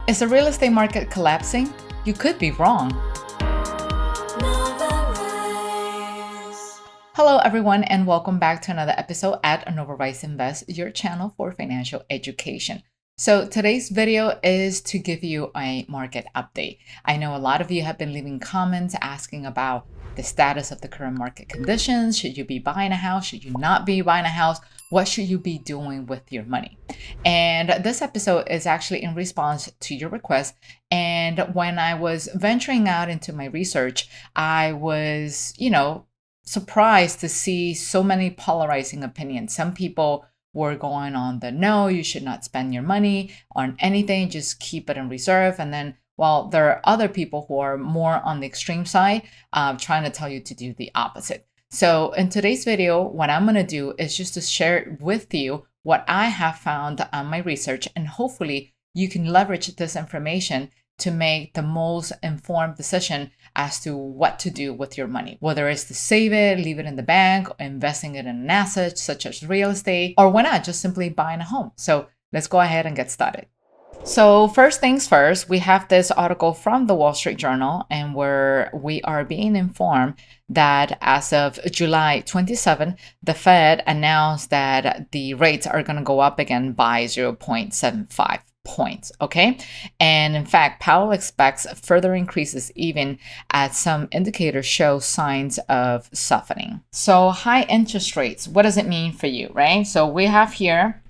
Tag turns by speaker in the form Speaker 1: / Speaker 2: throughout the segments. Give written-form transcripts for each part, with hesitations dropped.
Speaker 1: Is the real estate market collapsing? You could be wrong. Hello everyone, and welcome back to another episode at NOVARISE Invest, your channel for financial education. So today's video is to give you a market update. I know a lot of you have been leaving comments asking about the status of the current market conditions. Should you be buying a house? Should you not be buying a house? What should you be doing with your money? And this episode is actually in response to your request. And when I was venturing out into my research, I was, surprised to see so many polarizing opinions. Some people were going on the no, you should not spend your money on anything, just keep it in reserve. And then, well, there are other people who are more on the extreme side, trying to tell you to do the opposite. So in today's video, what I'm going to do is just to share with you what I have found on my research, and hopefully you can leverage this information to make the most informed decision as to what to do with your money, whether it's to save it, leave it in the bank, or investing it in an asset such as real estate, or why not just simply buying a home. So let's go ahead and get started. So first things first, we have this article from the Wall Street Journal, and where we are being informed that as of July 27, the Fed announced that the rates are going to go up again by 0.75 points. Okay. And in fact, Powell expects further increases even as some indicators show signs of softening. So high interest rates, what does it mean for you, right? So we have here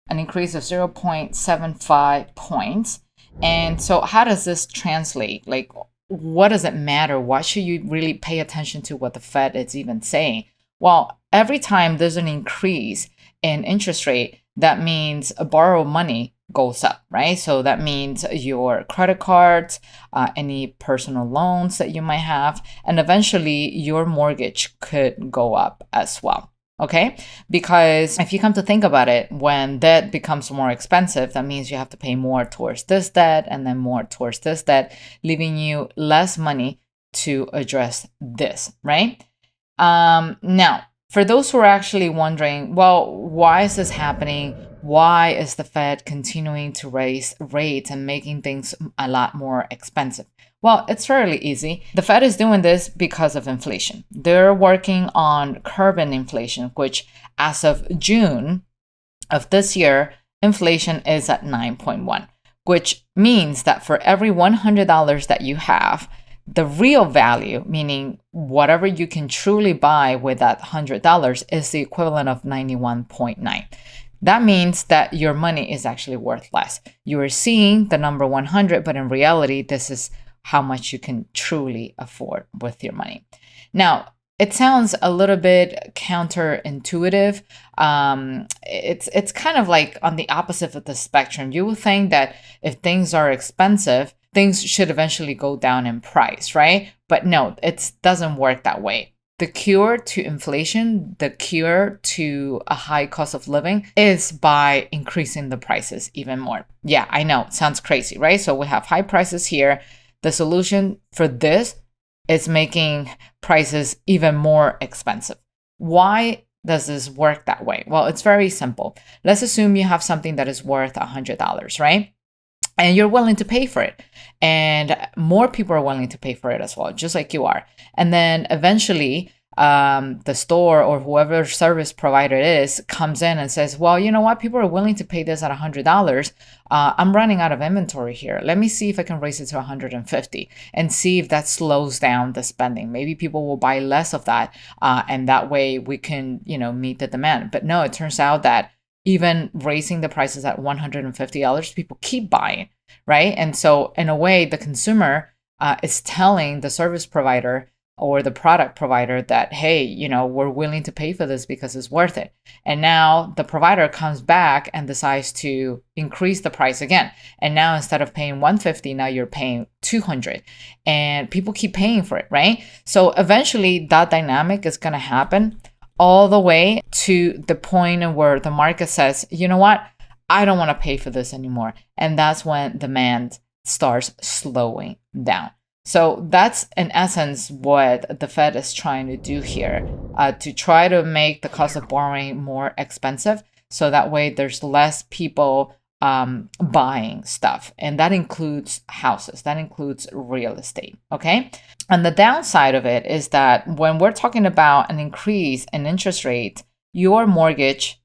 Speaker 1: an increase of 0.75 points. And so how does this translate? Like, what does it matter? Why should you really pay attention to what the Fed is even saying? Well, every time there's an increase in interest rate, that means borrowed money goes up, right? So that means your credit cards, any personal loans that you might have, and eventually your mortgage could go up as well. Okay, because if you come to think about it, when debt becomes more expensive, that means you have to pay more towards this debt and then more towards this debt, leaving you less money to address this, right? Now, for those who are actually wondering, well, why is this happening? Why is the Fed continuing to raise rates and making things a lot more expensive? Well, it's fairly easy. The Fed is doing this because of inflation. They're working on curbing inflation, which as of June of this year, inflation is at 9.1, which means that for every $100 that you have, the real value, meaning whatever you can truly buy with that $100, is the equivalent of 91.9. That means that your money is actually worth less. You are seeing the number 100, but in reality, this is how much you can truly afford with your money. Now, it sounds a little bit counterintuitive. It's kind of like on the opposite of the spectrum. You would think that if things are expensive, things should eventually go down in price, right? But no, it doesn't work that way. The cure to inflation, the cure to a high cost of living, is by increasing the prices even more. Yeah, I know, it sounds crazy, right? So we have high prices here. The solution for this is making prices even more expensive. Why does this work that way? Well, it's very simple. Let's assume you have something that is worth $100, right? And you're willing to pay for it. And more people are willing to pay for it as well, just like you are. And then eventually, the store or whoever service provider it is comes in and says, well, you know what? People are willing to pay this at $100. I'm running out of inventory here. Let me see if I can raise it to 150 and see if that slows down the spending. Maybe people will buy less of that. And that way we can, meet the demand. But no, it turns out that even raising the prices at $150, people keep buying, right? And so in a way, the consumer is telling the service provider or the product provider that, hey, we're willing to pay for this because it's worth it. And now the provider comes back and decides to increase the price again. And now instead of paying $150, now you're paying $200, and people keep paying for it, right? So eventually that dynamic is going to happen all the way to the point where the market says, you know what? I don't want to pay for this anymore. And that's when demand starts slowing down. So that's in essence what the Fed is trying to do here, to try to make the cost of borrowing more expensive. So that way there's less people buying stuff, and that includes houses, that includes real estate. Okay. And the downside of it is that when we're talking about an increase in interest rate, your mortgage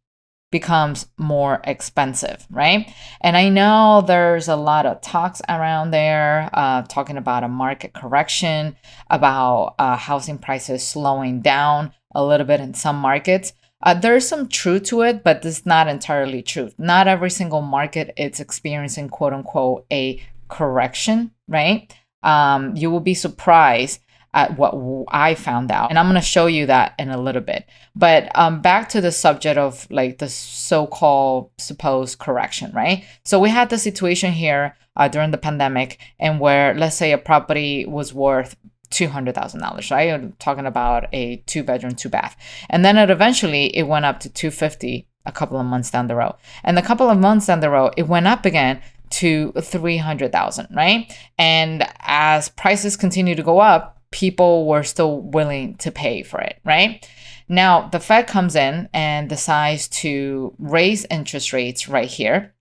Speaker 1: becomes more expensive, right? And I know there's a lot of talks around there talking about a market correction, about housing prices slowing down a little bit in some markets. There's some truth to it, but it's not entirely true. Not every single market is experiencing quote unquote a correction, right? You will be surprised at what I found out. And I'm going to show you that in a little bit. But back to the subject of like the so-called supposed correction, right? So we had the situation here during the pandemic, and where, let's say, a property was worth $200,000, right? I'm talking about a 2-bedroom, 2-bath. And then eventually it went up to $250,000 a couple of months down the road. And a couple of months down the road, it went up again to $300,000, right? And as prices continue to go up, people were still willing to pay for it, right? Now, the Fed comes in and decides to raise interest rates right here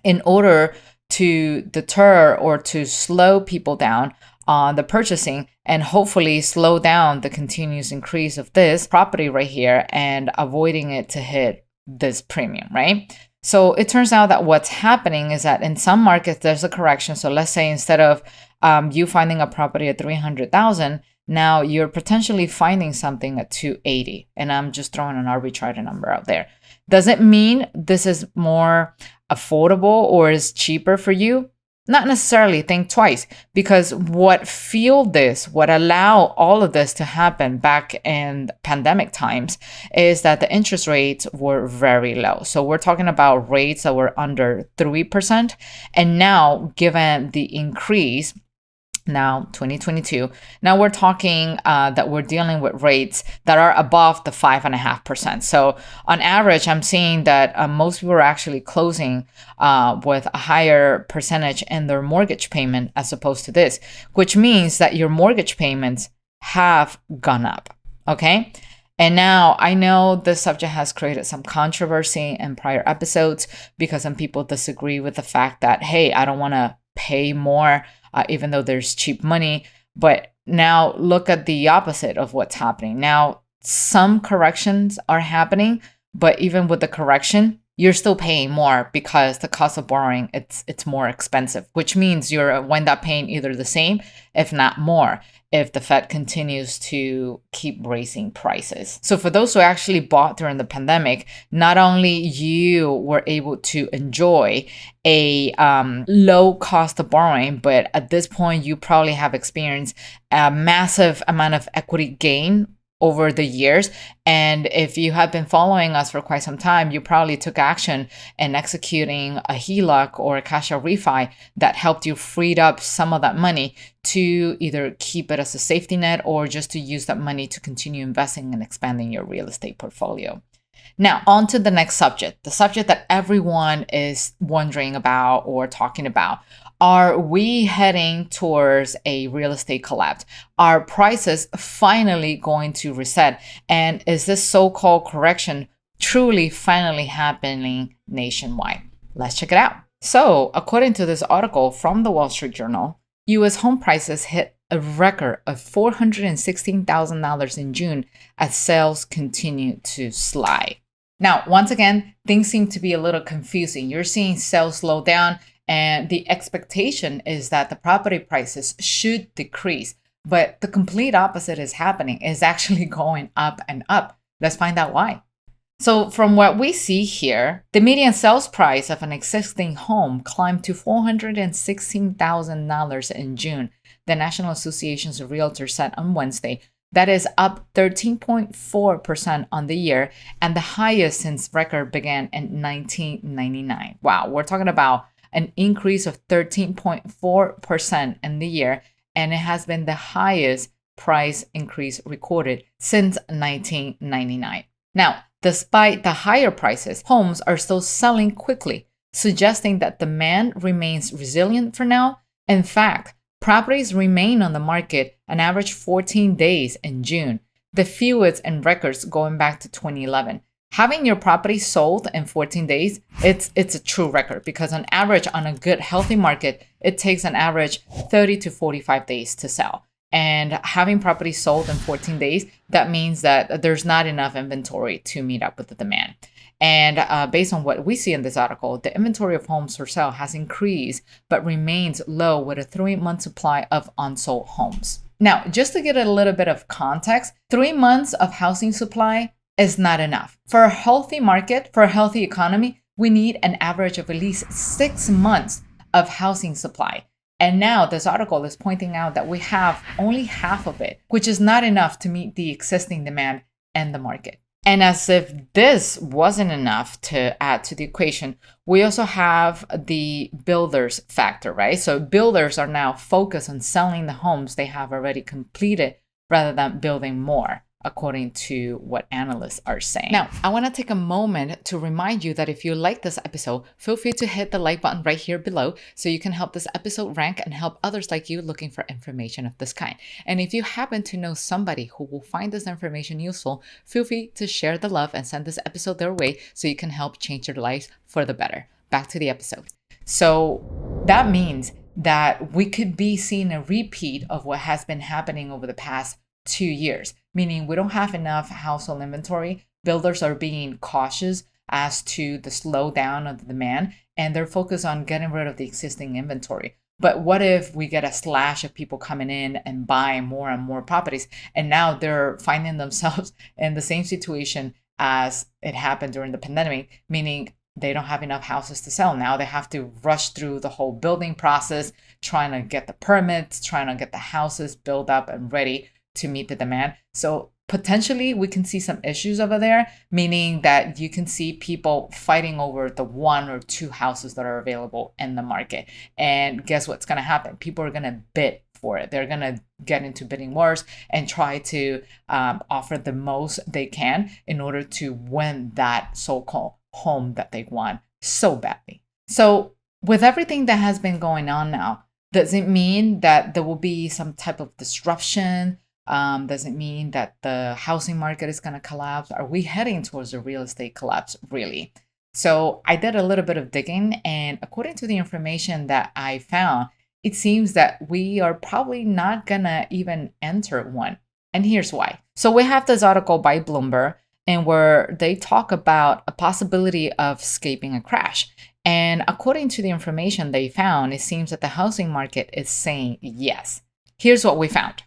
Speaker 1: in order to deter or to slow people down on the purchasing, and hopefully slow down the continuous increase of this property right here and avoiding it to hit this premium, right? So it turns out that what's happening is that in some markets, there's a correction. So let's say instead of you finding a property at 300,000, now you're potentially finding something at 280. And I'm just throwing an arbitrary number out there. Does it mean this is more affordable or is cheaper for you? Not necessarily. Think twice, because what fueled this, what allowed all of this to happen back in pandemic times, is that the interest rates were very low. So we're talking about rates that were under 3%. And now, given the increase, now 2022, now we're talking that we're dealing with rates that are above the 5.5%. So on average, I'm seeing that most people are actually closing with a higher percentage in their mortgage payment as opposed to this, which means that your mortgage payments have gone up. Okay. And now I know this subject has created some controversy in prior episodes because some people disagree with the fact that, hey, I don't want to pay more even though there's cheap money. But now look at the opposite of what's happening. Now, some corrections are happening, but even with the correction, you're still paying more because the cost of borrowing, it's more expensive, which means you're wind up paying either the same, if not more, if the Fed continues to keep raising prices. So for those who actually bought during the pandemic, not only you were able to enjoy a low cost of borrowing, but at this point, you probably have experienced a massive amount of equity gain over the years. And if you have been following us for quite some time, you probably took action in executing a HELOC or a cash out refi that helped you freed up some of that money to either keep it as a safety net or just to use that money to continue investing and expanding your real estate portfolio. Now, on to the next subject, the subject that everyone is wondering about or talking about. Are we heading towards a real estate collapse? Are prices finally going to reset? And is this so-called correction truly finally happening nationwide? Let's check it out. So, according to this article from the Wall Street Journal, U.S. home prices hit a record of $416,000 in June as sales continue to slide. Now, once again, things seem to be a little confusing. You're seeing sales slow down, and the expectation is that the property prices should decrease. But the complete opposite is happening. It's actually going up and up. Let's find out why. So from what we see here, the median sales price of an existing home climbed to $416,000 in June, the National Association of Realtors said on Wednesday. That is up 13.4% on the year and the highest since record began in 1999. Wow, we're talking about an increase of 13.4% in the year, and it has been the highest price increase recorded since 1999. Now, despite the higher prices, homes are still selling quickly, suggesting that demand remains resilient for now. In fact, properties remain on the market an average 14 days in June, the fewest in records going back to 2011. Having your property sold in 14 days, it's a true record, because on average, on a good, healthy market, it takes an average 30 to 45 days to sell. And having property sold in 14 days, that means that there's not enough inventory to meet up with the demand. And based on what we see in this article, the inventory of homes for sale has increased, but remains low with a 3-month supply of unsold homes. Now, just to get a little bit of context, 3 months of housing supply is not enough. For a healthy market, for a healthy economy, we need an average of at least 6 months of housing supply. And now this article is pointing out that we have only half of it, which is not enough to meet the existing demand in the market. And as if this wasn't enough to add to the equation, we also have the builders factor, right? So builders are now focused on selling the homes they have already completed rather than building more, according to what analysts are saying. Now, I want to take a moment to remind you that if you like this episode, feel free to hit the like button right here below so you can help this episode rank and help others like you looking for information of this kind. And if you happen to know somebody who will find this information useful, feel free to share the love and send this episode their way so you can help change their lives for the better. Back to the episode. So that means that we could be seeing a repeat of what has been happening over the past 2 years, meaning we don't have enough household inventory. Builders are being cautious as to the slowdown of the demand, and they're focused on getting rid of the existing inventory. But what if we get a slash of people coming in and buying more and more properties, and now they're finding themselves in the same situation as it happened during the pandemic, meaning they don't have enough houses to sell. Now they have to rush through the whole building process, trying to get the permits, trying to get the houses built up and ready to meet the demand. So potentially we can see some issues over there, meaning that you can see people fighting over the 1 or 2 houses that are available in the market. And guess what's going to happen? People are going to bid for it. They're going to get into bidding wars and try to offer the most they can in order to win that so-called home that they want so badly. So with everything that has been going on now, does it mean that there will be some type of disruption? Does it mean that the housing market is going to collapse? Are we heading towards a real estate collapse, really? So I did a little bit of digging, and according to the information that I found, it seems that we are probably not going to even enter one. And here's why. So we have this article by Bloomberg, and where they talk about a possibility of escaping a crash. And according to the information they found, it seems that the housing market is saying yes. Here's what we found.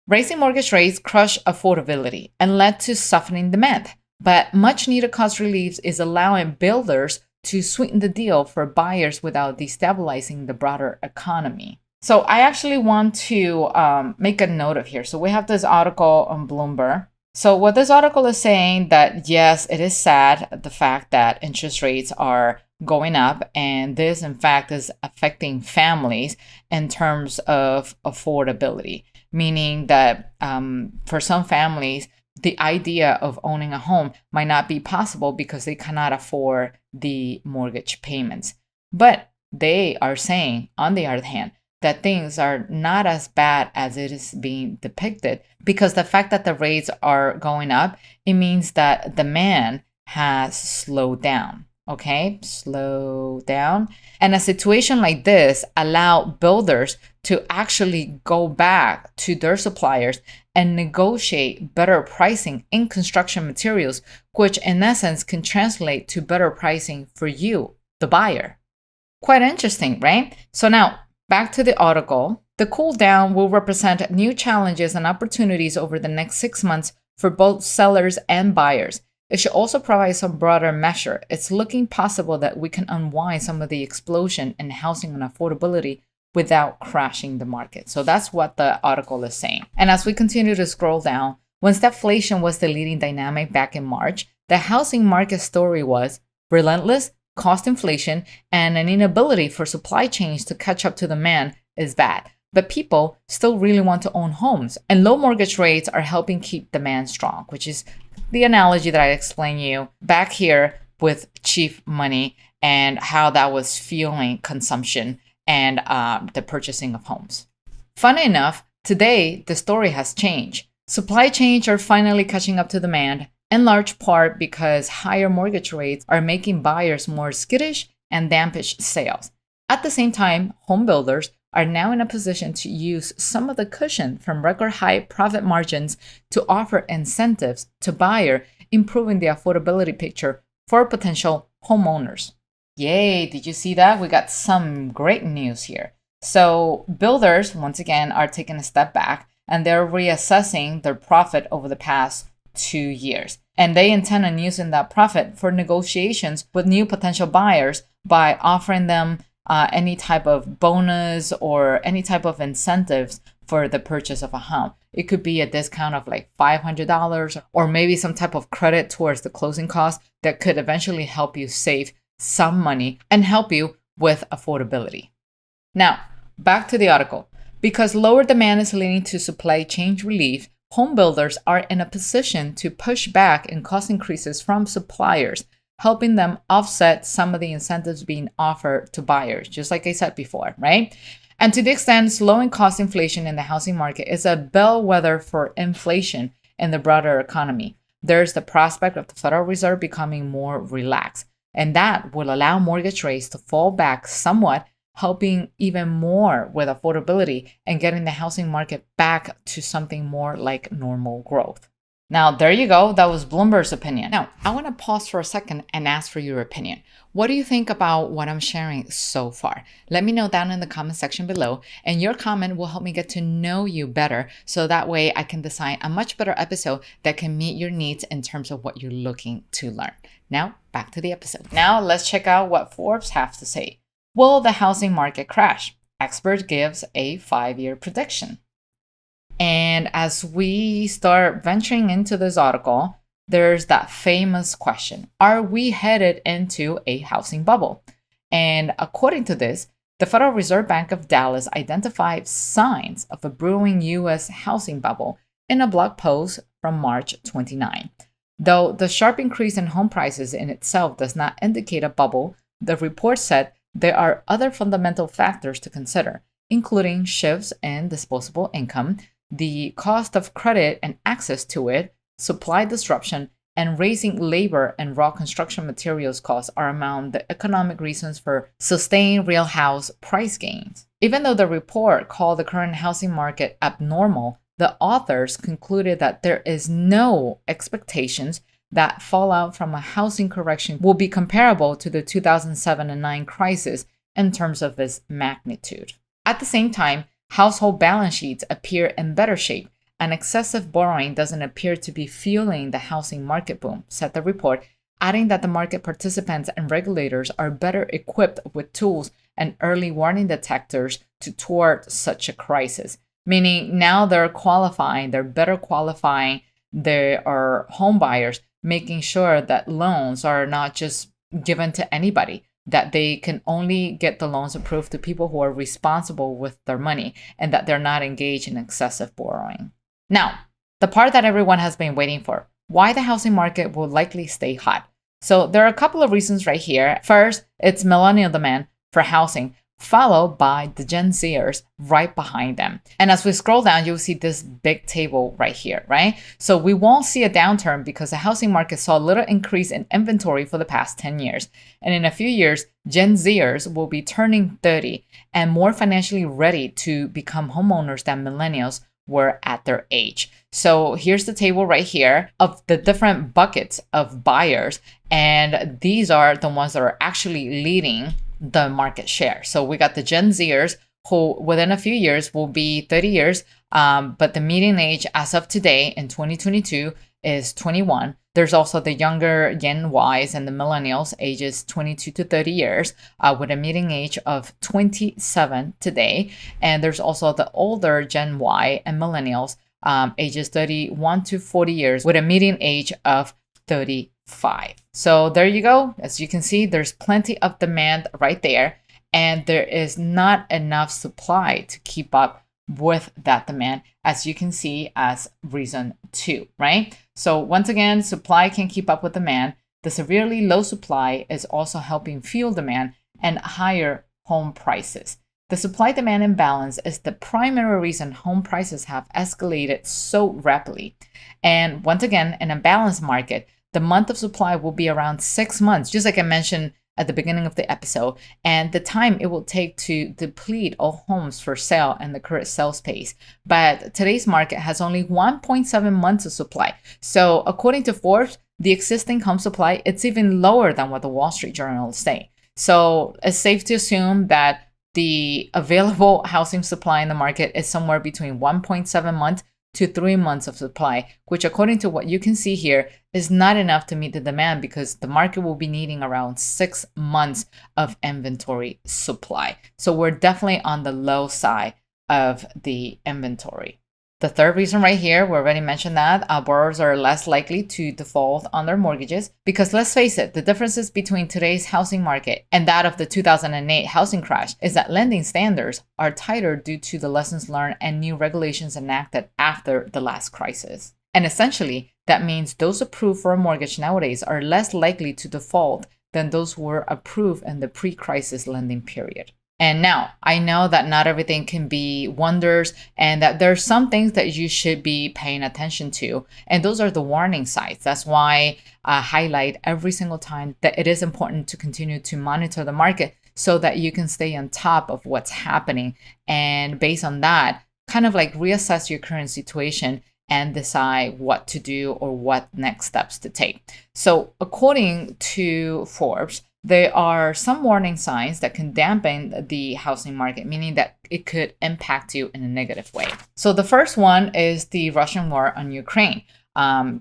Speaker 1: Raising mortgage rates crushed affordability and led to softening demand, but much needed cost relief is allowing builders to sweeten the deal for buyers without destabilizing the broader economy. So I actually want to make a note of here. So we have this article on Bloomberg. So what this article is saying that, yes, it is sad, the fact that interest rates are going up, and this in fact is affecting families in terms of affordability. Meaning that for some families, the idea of owning a home might not be possible because they cannot afford the mortgage payments. But they are saying, on the other hand, that things are not as bad as it is being depicted, because the fact that the rates are going up, it means that demand has slowed down. Okay, slow down. And a situation like this allow builders to actually go back to their suppliers and negotiate better pricing in construction materials, which in essence can translate to better pricing for you, the buyer. Quite interesting, right? So now back to the article. The cool down will represent new challenges and opportunities over the next 6 months for both sellers and buyers. It should also provide some broader measure. It's looking possible that we can unwind some of the explosion in housing and affordability without crashing the market. So that's what the article is saying. And as we continue to scroll down, when stagflation was the leading dynamic back in March, the housing market story was relentless cost inflation and an inability for supply chains to catch up to demand is bad. But people still really want to own homes, and low mortgage rates are helping keep demand strong, which is the analogy that I explained you back here with cheap money and how that was fueling consumption and the purchasing of homes. Funny enough, today the story has changed. Supply chains are finally catching up to demand, in large part because higher mortgage rates are making buyers more skittish and damage sales. At the same time, home builders are now in a position to use some of the cushion from record high profit margins to offer incentives to buyers, improving the affordability picture for potential homeowners. Yay, did you see that? We got some great news here. So builders, once again, are taking a step back and they're reassessing their profit over the past 2 years. And they intend on using that profit for negotiations with new potential buyers by offering them any type of bonus or any type of incentives for the purchase of a home. It could be a discount of like $500 or maybe some type of credit towards the closing costs that could eventually help you save some money and help you with affordability. Now, back to the article. Because lower demand is leading to supply chain relief, home builders are in a position to push back in cost increases from suppliers, helping them offset some of the incentives being offered to buyers, just like I said before, right? And to the extent slowing cost inflation in the housing market is a bellwether for inflation in the broader economy, there's the prospect of the Federal Reserve becoming more relaxed, and that will allow mortgage rates to fall back somewhat, helping even more with affordability and getting the housing market back to something more like normal growth. Now, there you go. That was Bloomberg's opinion. Now, I want to pause for a second and ask for your opinion. What do you think about what I'm sharing so far? Let me know down in the comment section below, and your comment will help me get to know you better so that way I can design a much better episode that can meet your needs in terms of what you're looking to learn. Now, back to the episode. Now, let's check out what Forbes has to say. Will the housing market crash? Expert gives a 5-year prediction. And as we start venturing into this article, there's that famous question, are we headed into a housing bubble? And according to this, the Federal Reserve Bank of Dallas identified signs of a brewing U.S. housing bubble in a blog post from March 29. Though the sharp increase in home prices in itself does not indicate a bubble, the report said there are other fundamental factors to consider, including shifts in disposable income, the cost of credit and access to it, supply disruption, and raising labor and raw construction materials costs are among the economic reasons for sustained real house price gains. Even though the report called the current housing market abnormal, the authors concluded that there is no expectations that fallout from a housing correction will be comparable to the 2007 and 9 crisis in terms of its magnitude. At the same time, household balance sheets appear in better shape, and excessive borrowing doesn't appear to be fueling the housing market boom, said the report, adding that the market participants and regulators are better equipped with tools and early warning detectors to thwart such a crisis. Meaning now they're better qualifying their home buyers, making sure that loans are not just given to anybody, that they can only get the loans approved to people who are responsible with their money and that they're not engaged in excessive borrowing. Now, the part that everyone has been waiting for, why the housing market will likely stay hot. So there are a couple of reasons right here. First, it's millennial demand for housing, followed by the Gen Zers right behind them. And as we scroll down, you'll see this big table right here, right? So we won't see a downturn because the housing market saw a little increase in inventory for the past 10 years. And in a few years, Gen Zers will be turning 30 and more financially ready to become homeowners than millennials were at their age. So here's the table right here of the different buckets of buyers. And these are the ones that are actually leading the market share. So we got the Gen Zers who within a few years will be 30 years, but the median age as of today in 2022 is 21. There's also the younger Gen Ys and the millennials ages 22 to 30 years with a median age of 27 today. And there's also the older Gen Y and millennials ages 31 to 40 years with a median age of 35. So there you go. As you can see, there's plenty of demand right there, and there is not enough supply to keep up with that demand, as you can see as reason 2, right? So once again, supply can keep up with demand. The severely low supply is also helping fuel demand and higher home prices. The supply-demand imbalance is the primary reason home prices have escalated so rapidly. And once again, in a balanced market, the month of supply will be around 6 months, just like I mentioned at the beginning of the episode, and the time it will take to deplete all homes for sale and the current sales pace. But today's market has only 1.7 months of supply. So according to Forbes, the existing home supply, it's even lower than what the Wall Street Journal is saying. So it's safe to assume that the available housing supply in the market is somewhere between 1.7 months to 3 months of supply, which according to what you can see here is not enough to meet the demand because the market will be needing around 6 months of inventory supply. So we're definitely on the low side of the inventory. The third reason right here, we already mentioned that borrowers are less likely to default on their mortgages because let's face it, the differences between today's housing market and that of the 2008 housing crash is that lending standards are tighter due to the lessons learned and new regulations enacted after the last crisis. And essentially, that means those approved for a mortgage nowadays are less likely to default than those who were approved in the pre-crisis lending period. And now, I know that not everything can be wonders and that there's some things that you should be paying attention to. And those are the warning signs. That's why I highlight every single time that it is important to continue to monitor the market so that you can stay on top of what's happening. And based on that, kind of like reassess your current situation and decide what to do or what next steps to take. So according to Forbes, there are some warning signs that can dampen the housing market, meaning that it could impact you in a negative way. So the first one is the Russian war on Ukraine.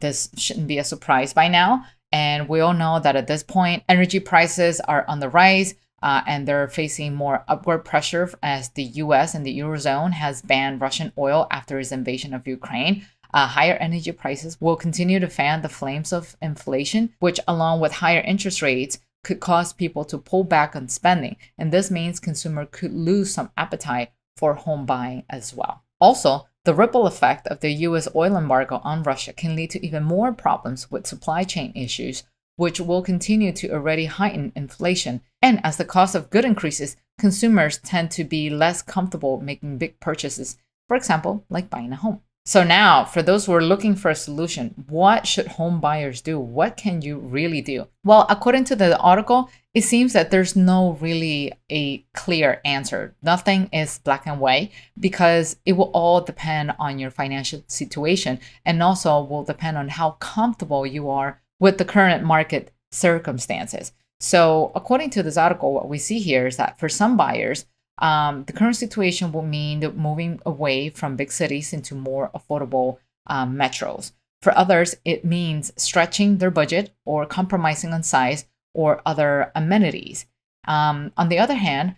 Speaker 1: This shouldn't be a surprise by now. And we all know that at this point, energy prices are on the rise and they're facing more upward pressure as the US and the Eurozone has banned Russian oil after its invasion of Ukraine. Higher energy prices will continue to fan the flames of inflation, which along with higher interest rates could cause people to pull back on spending. And this means consumers could lose some appetite for home buying as well. Also, the ripple effect of the US oil embargo on Russia can lead to even more problems with supply chain issues, which will continue to already heighten inflation. And as the cost of goods increases, consumers tend to be less comfortable making big purchases, for example, like buying a home. So now, for those who are looking for a solution, what should home buyers do? What can you really do? Well, according to the article, it seems that there's no really a clear answer. Nothing is black and white because it will all depend on your financial situation and also will depend on how comfortable you are with the current market circumstances. So according to this article, what we see here is that for some buyers, the current situation will mean moving away from big cities into more affordable metros. For others, it means stretching their budget or compromising on size or other amenities. On the other hand,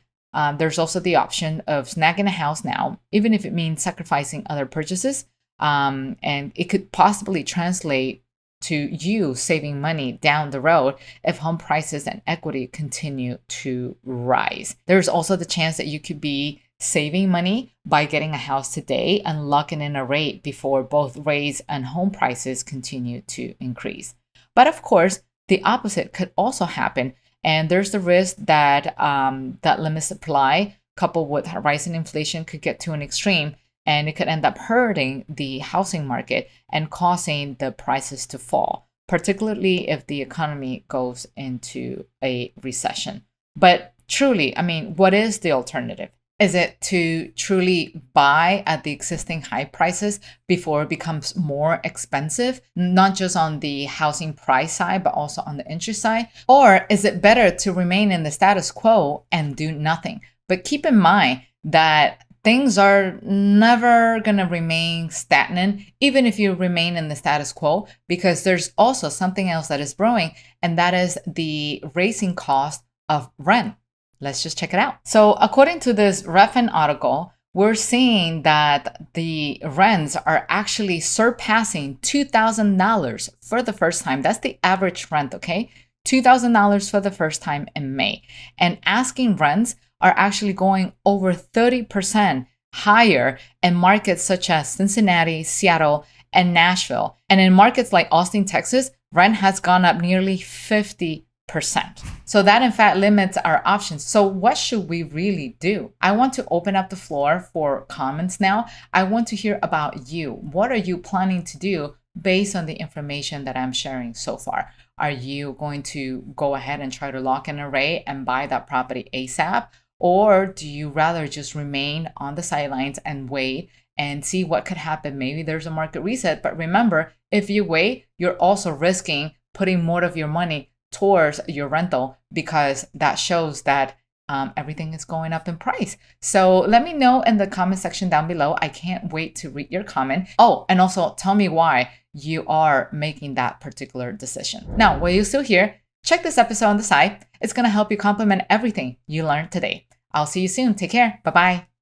Speaker 1: there's also the option of snagging a house now, even if it means sacrificing other purchases. And it could possibly translate to you saving money down the road if home prices and equity continue to rise. There's also the chance that you could be saving money by getting a house today and locking in a rate before both rates and home prices continue to increase. But of course, the opposite could also happen. And there's the risk that that limited supply coupled with rising inflation could get to an extreme, and it could end up hurting the housing market and causing the prices to fall, particularly if the economy goes into a recession. But truly, I mean, what is the alternative? Is it to truly buy at the existing high prices before it becomes more expensive, not just on the housing price side, but also on the interest side? Or is it better to remain in the status quo and do nothing? But keep in mind that things are never going to remain stagnant, even if you remain in the status quo, because there's also something else that is growing, and that is the raising cost of rent. Let's just check it out. So according to this Redfin article, we're seeing that the rents are actually surpassing $2,000 for the first time. That's the average rent, okay? $2,000 for the first time in May. And asking rents are actually going over 30% higher in markets such as Cincinnati, Seattle, and Nashville. And in markets like Austin, Texas, rent has gone up nearly 50%. So that in fact limits our options. So what should we really do? I want to open up the floor for comments now. I want to hear about you. What are you planning to do based on the information that I'm sharing so far? Are you going to go ahead and try to lock in a rate and buy that property ASAP? Or do you rather just remain on the sidelines and wait and see what could happen? Maybe there's a market reset. But remember, if you wait, you're also risking putting more of your money towards your rental, because that shows that everything is going up in price. So let me know in the comment section down below. I can't wait to read your comment. Oh, and also tell me why you are making that particular decision. Now, while you're still here, check this episode on the side. It's going to help you complement everything you learned today. I'll see you soon. Take care. Bye-bye.